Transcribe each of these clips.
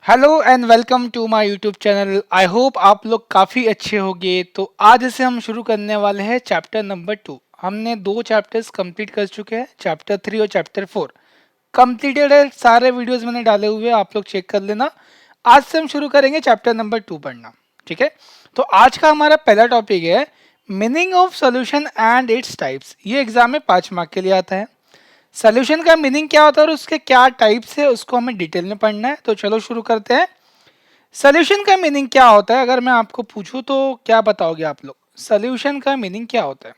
Hello and welcome to my YouTube channel. I hope आप लोग काफ़ी अच्छे होंगे। तो आज से हम शुरू करने वाले हैं चैप्टर नंबर 2। हमने दो चैप्टर्स कंप्लीट कर चुके हैं, चैप्टर 3 और चैप्टर 4 कंप्लीटेड है। सारे वीडियोस मैंने डाले हुए हैं, आप लोग चेक कर लेना। आज से हम शुरू करेंगे चैप्टर नंबर 2 पढ़ना। ठीक है, तो आज का हमारा पहला टॉपिक है meaning of solution and its types. ये एग्जाम में 5 मार्क के लिए आता है। सोल्यूशन का मीनिंग क्या होता है और उसके क्या टाइप्स है उसको हमें डिटेल में पढ़ना है। तो चलो शुरू करते हैं। सोल्यूशन का मीनिंग क्या होता है, अगर मैं आपको पूछूं तो क्या बताओगे आप लोग? सोल्यूशन का मीनिंग क्या होता है?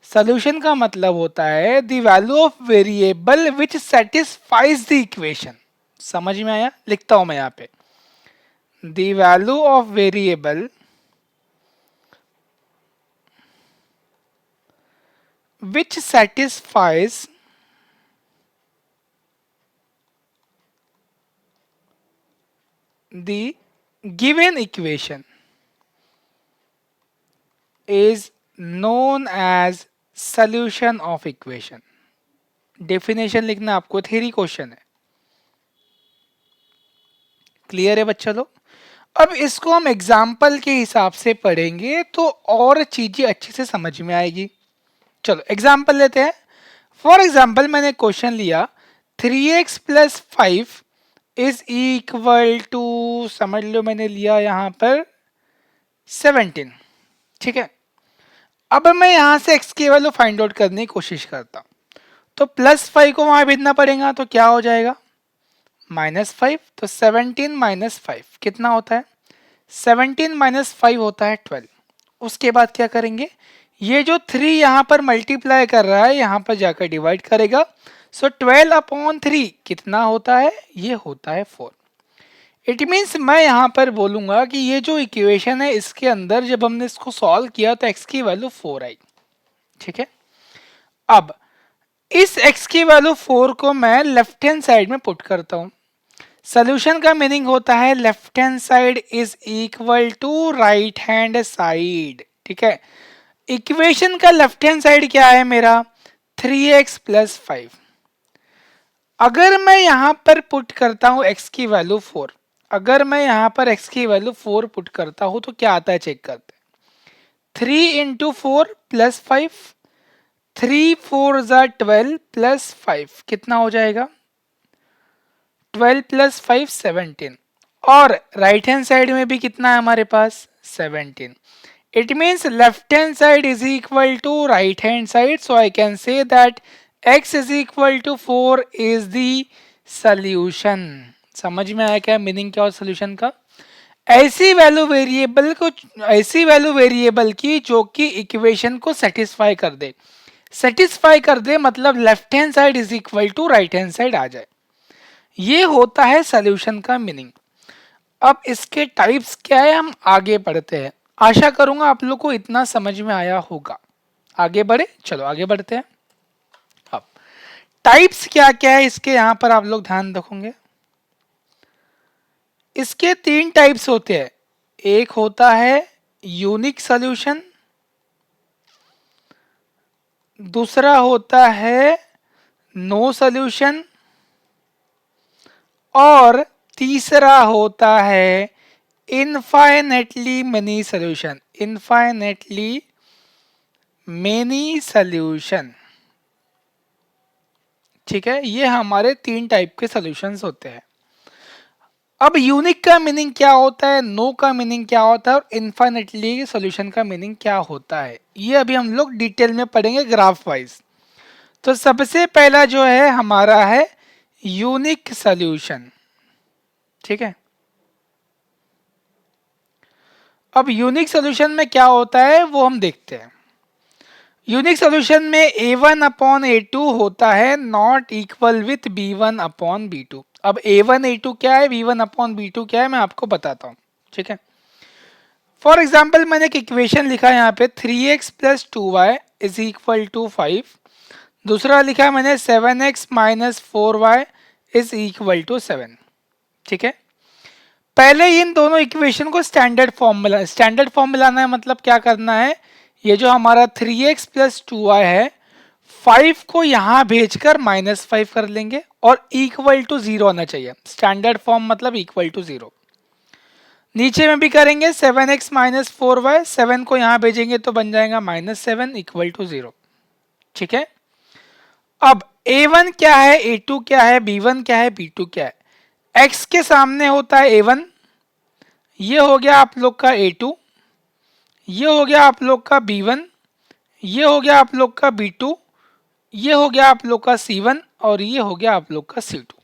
सोल्यूशन का मतलब होता है the value of variable which satisfies the equation. समझ में आया? लिखता हूं मैं यहाँ पे, the value of variable which satisfies the given equation is known as solution of equation। Definition लिखना आपको, थ्योरी क्वेश्चन है। क्लियर है बच्चा लोग? अब इसको हम एग्जाम्पल के हिसाब से पढ़ेंगे तो और चीजें अच्छे से समझ में आएगी। चलो एग्जाम्पल लेते हैं। फॉर एग्जाम्पल मैंने क्वेश्चन लिया 3x plus 5 is equal to, समझ लो मैंने लिया यहाँ पर 17। ठीक है, अब मैं यहाँ से x की वैल्यू फाइंड आउट करने की कोशिश करता हूँ। तो प्लस 5 को वहां भेजना पड़ेगा, तो क्या हो जाएगा? -5। तो 17 माइनस 5 कितना होता है? 17 माइनस 5 होता है 12। उसके बाद क्या करेंगे? ये जो 3 यहाँ पर मल्टीप्लाई कर रहा है यहाँ पर जाकर डिवाइड करेगा। सो 12/3 कितना होता है? ये होता है 4। इट मीन्स मैं यहाँ पर बोलूंगा कि ये जो इक्वेशन है इसके अंदर जब हमने इसको सॉल्व किया तो x की वैल्यू 4 आई। ठीक है, अब इस x की वैल्यू 4 को मैं लेफ्ट हैंड साइड में पुट करता हूं। सोल्यूशन का मीनिंग होता है left hand side is equal to right hand side. ठीक है, इक्वेशन का लेफ्ट हैंड साइड क्या है मेरा? 3x plus 5। अगर मैं यहां पर पुट करता हूं x की वैल्यू 4, अगर मैं यहां पर x की वैल्यू 4 पुट करता हूं तो क्या आता है चेक करते हैं। 3 इंटू 4 प्लस 5, 3 4 ज़ा 12 प्लस 5 कितना हो जाएगा? 12 प्लस 5 17। और राइट हैंड साइड में भी कितना है हमारे पास? 17। It means left hand side is equal to right hand side. So I can say that x is equal to 4 is the solution. समझ में आया क्या मीनिंग क्या और सोल्यूशन का? ऐसी वैल्यू वेरिएबल को, ऐसी वैल्यू वेरिएबल की जो कि इक्वेशन को सेटिस्फाई कर दे। सेटिस्फाई कर दे मतलब left hand side is equal to right hand side आ जाए। ये होता है सॉल्यूशन का मीनिंग। अब इसके टाइप्स क्या है हम आगे बढ़ते हैं। आशा करूंगा आप लोग को इतना समझ में आया होगा। आगे बढ़े, चलो आगे बढ़ते हैं। अब टाइप्स क्या क्या है इसके, यहां पर आप लोग ध्यान रखोगे। इसके 3 टाइप्स होते हैं। एक होता है यूनिक सॉल्यूशन, दूसरा होता है नो सॉल्यूशन, और तीसरा होता है infinitely many solution. Infinitely many solution. ठीक है, ये हमारे 3 टाइप के सॉल्यूशंस होते हैं। अब यूनिक का मीनिंग क्या होता है, नो का मीनिंग क्या होता है और इनफाइनेटली सॉल्यूशन का मीनिंग क्या होता है, ये अभी हम लोग डिटेल में पढ़ेंगे ग्राफ वाइज। तो सबसे पहला जो है हमारा है यूनिक सॉल्यूशन। ठीक है, अब यूनिक सॉल्यूशन में क्या होता है वो हम देखते हैं। यूनिक सॉल्यूशन में a1/a2 होता है नॉट इक्वल विथ b1/b2। अब a1 a2 क्या है, b1/b2 क्या है, मैं आपको बताता हूँ। ठीक है, फॉर एग्जाम्पल मैंने एक इक्वेशन लिखा है यहाँ पे 3x plus 2y is equal to 5। दूसरा लिखा है मैंने 7x minus 4y is equal to 7। ठीक है, पहले इन दोनों इक्वेशन को स्टैंडर्ड फॉर्म में, स्टैंडर्ड फॉर्म में लाना है। मतलब क्या करना है, ये जो हमारा 3x प्लस 2y है 5 को यहां भेजकर -5 कर लेंगे और इक्वल टू 0 आना चाहिए। स्टैंडर्ड फॉर्म मतलब इक्वल टू 0। नीचे में भी करेंगे 7x माइनस 4y, 7 को यहां भेजेंगे तो बन जाएगा -7 इक्वल टू 0। ठीक है, अब a1 क्या है, a2 क्या है, b1 क्या है, b2 क्या है। x के सामने होता है a1, ये हो गया आप लोग का a2, ये हो गया आप लोग का b1, ये हो गया आप लोग का b2, ये हो गया आप लोग का c1 और ये हो गया आप लोग का c2।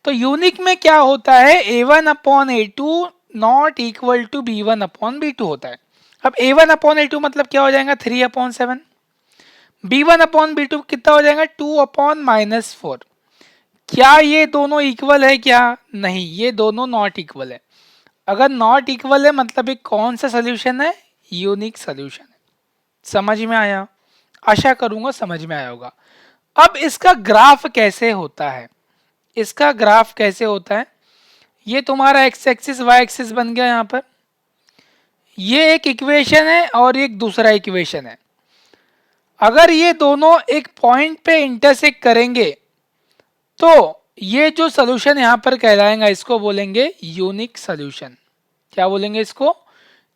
तो यूनिक में क्या होता है, a1 upon a2 not equal to b1 upon b2 होता है। अब a1 अपॉन a2 मतलब क्या हो जाएगा, 3 अपॉन 7। b1 अपॉन b2 कितना हो जाएगा, 2 अपॉन -4। क्या ये दोनों इक्वल है क्या, नहीं, ये दोनों नॉट इक्वल है। अगर नॉट इक्वल है मतलब ये कौन सा सोल्यूशन है, यूनिक सोल्यूशन है। समझ में आया, आशा करूंगा समझ में आया होगा। अब इसका ग्राफ कैसे होता है, इसका ग्राफ कैसे होता है, ये तुम्हारा एक्स एक्सिस वाई एक्सिस बन गया यहाँ पर, ये एक इक्वेशन है और एक दूसरा इक्वेशन है। अगर ये दोनों एक पॉइंट पे इंटरसेक्ट करेंगे तो ये जो सोल्यूशन यहाँ पर कहलाएगा इसको बोलेंगे यूनिक सोल्यूशन। क्या बोलेंगे इसको,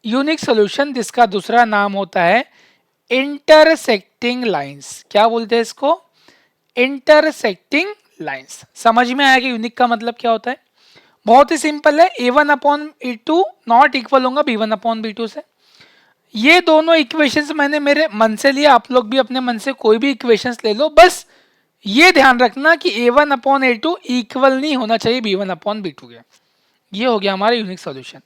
यूनिक सोल्यूशन, जिसका दूसरा नाम होता है इंटरसेक्टिंग लाइंस। क्या बोलते हैं इसको, इंटरसेक्टिंग लाइंस। समझ में आया कि यूनिक का मतलब क्या होता है, बहुत ही सिंपल है। a1 upon a2 not equal होगा b1 अपॉन b2 से। ये दोनों इक्वेशंस मैंने मेरे मन से लिया, आप लोग भी अपने मन से कोई भी इक्वेशंस ले लो, बस ये ध्यान रखना कि a1 अपॉन a2 इक्वल नहीं होना चाहिए b1 अपॉन b2 के। ये हो गया हमारा यूनिक सॉल्यूशन।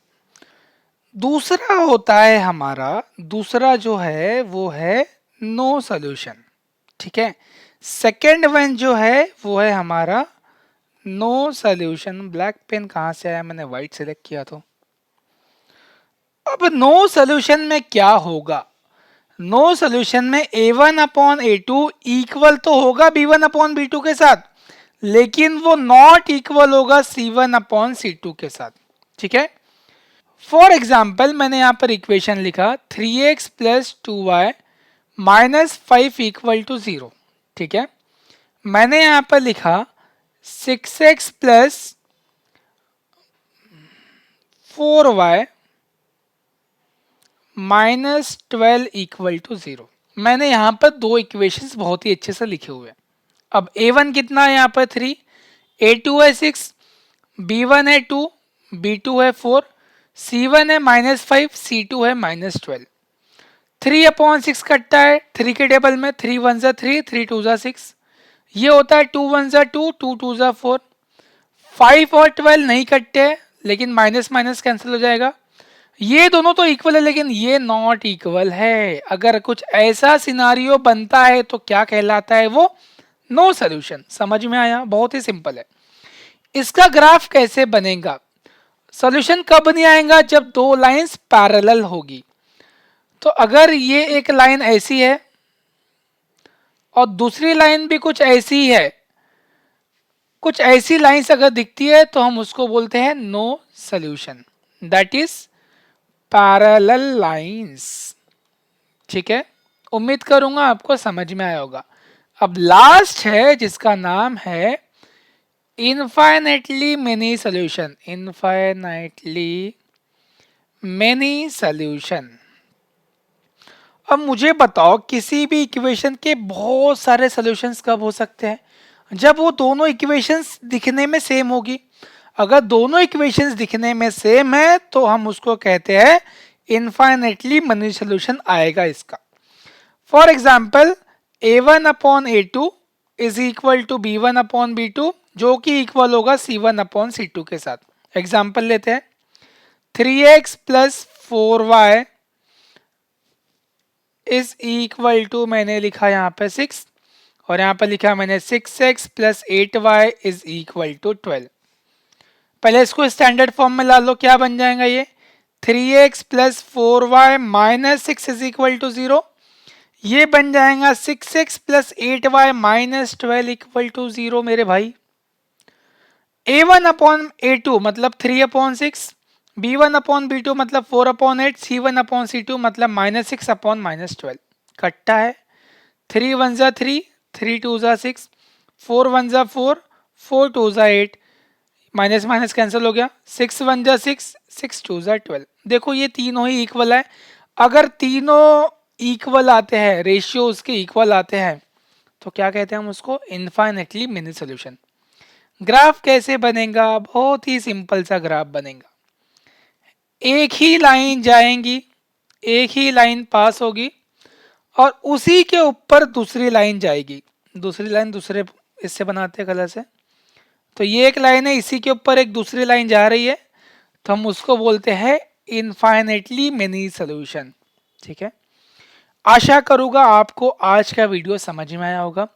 दूसरा होता है हमारा, दूसरा जो है वो है नो सॉल्यूशन। ठीक है, सेकेंड वन जो है वो है हमारा नो सॉल्यूशन। ब्लैक पेन कहाँ से आया, मैंने व्हाइट सेलेक्ट किया तो। अब नो सॉल्यूशन में क्या होगा, नो सॉल्यूशन में a1 अपॉन a2 इक्वल तो होगा b1 अपॉन b2 के साथ, लेकिन वो नॉट इक्वल होगा c1 अपॉन c2 के साथ। ठीक है, फॉर एग्जाम्पल मैंने यहां पर इक्वेशन लिखा 3x plus 2y minus 5 equal to 0। ठीक है, मैंने यहां पर लिखा 6x plus 4y -12 equal to 0। मैंने यहां पर दो इक्वेशंस बहुत ही अच्छे से लिखे हुए हैं। अब a1 कितना है यहाँ पर 3, a2 है 6, b1 है 2, b2 है 4, c1 है -5, c2 है -12। 3 अपॉन 6 कटता है 3 के टेबल में, 3 1 ज़ा 3, 3 2 ज़ा 6, ये होता है 2 1 ज़ा 2, 2 2 ज़ा 4। 5 और 12 नहीं कटते लेकिन माइनस माइनस कैंसिल हो जाएगा। ये दोनों तो इक्वल है लेकिन ये नॉट इक्वल है। अगर कुछ ऐसा सिनारियो बनता है तो क्या कहलाता है वो, नो सॉल्यूशन। समझ में आया, बहुत ही सिंपल है। इसका ग्राफ कैसे बनेगा, सॉल्यूशन कब नहीं आएगा, जब दो लाइंस पैरेलल होगी। तो अगर ये एक लाइन ऐसी है और दूसरी लाइन भी कुछ ऐसी है, कुछ ऐसी लाइंस अगर दिखती है तो हम उसको बोलते हैं no solution, that is parallel lines. ठीक है, उम्मीद करूंगा आपको समझ में आया होगा। अब लास्ट है जिसका नाम है infinitely many solution. Infinitely many solution. अब मुझे बताओ किसी भी इक्वेशन के बहुत सारे सॉल्यूशंस कब हो सकते हैं, जब वो दोनों इक्वेशंस दिखने में सेम होगी। अगर दोनों इक्वेशंस दिखने में सेम है तो हम उसको कहते हैं इनफाइनाइटली मेनी सॉल्यूशन आएगा इसका। For example a1 upon a2 is equal to b1 upon b2, जो कि इक्वल होगा c1 अपॉन c2 के साथ। एग्जाम्पल लेते हैं 3x plus 4y is equal to, मैंने लिखा यहाँ पे 6 और यहाँ पर लिखा मैंने 6x plus 8y is equal to 12। पहले इसको स्टैंडर्ड फॉर्म में ला लो, क्या बन जाएगा ये 3x plus 4y minus 6 is equal to 0। ये बन जाएगा 6x plus 8y minus 12 equal to 0 मेरे भाई। a1 अपॉन a2 मतलब 3 अपॉन 6, b1 अपॉन b2 मतलब 4 अपॉन 8, c1 अपॉन c2 मतलब -6 अपॉन -12। कट्टा है 3 1 जा 3, 3 2 जा 6, 4 1 जा 4, 4 2 जा 8, माइनस माइनस कैंसिल हो गया, 6 1 जा 6, 6 2 जा 12। देखो ये तीनों ही इक्वल है। अगर तीनों इक्वल आते हैं, रेशियो उसके इक्वल आते हैं, तो क्या कहते हैं हम उसको? Infinitely mini solution. ग्राफ कैसे बनेगा? बहुत ही सिंपल सा ग्राफ बनेगा। एक ही लाइन जाएंगी, एक ही लाइन पास होगी और उसी के ऊपर दूसरी लाइन जाएगी। दूसरी लाइन दूसरे इससे बनाते हैं कलर से। तो ये एक लाइन है, इसी के ऊपर एक दूसरी लाइन जा रही है, तो हम उसको बोलते हैं इनफाइनेटली मेनी सोल्यूशन। ठीक है, आशा करूंगा आपको आज का वीडियो समझ में आया होगा।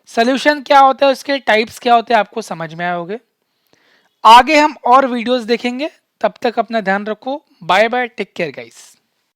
सोल्यूशन क्या होता है, उसके टाइप्स क्या होते हैं, आपको समझ में आए होंगे। आगे हम और वीडियोस देखेंगे, तब तक अपना ध्यान रखो। Bye bye, take care guys.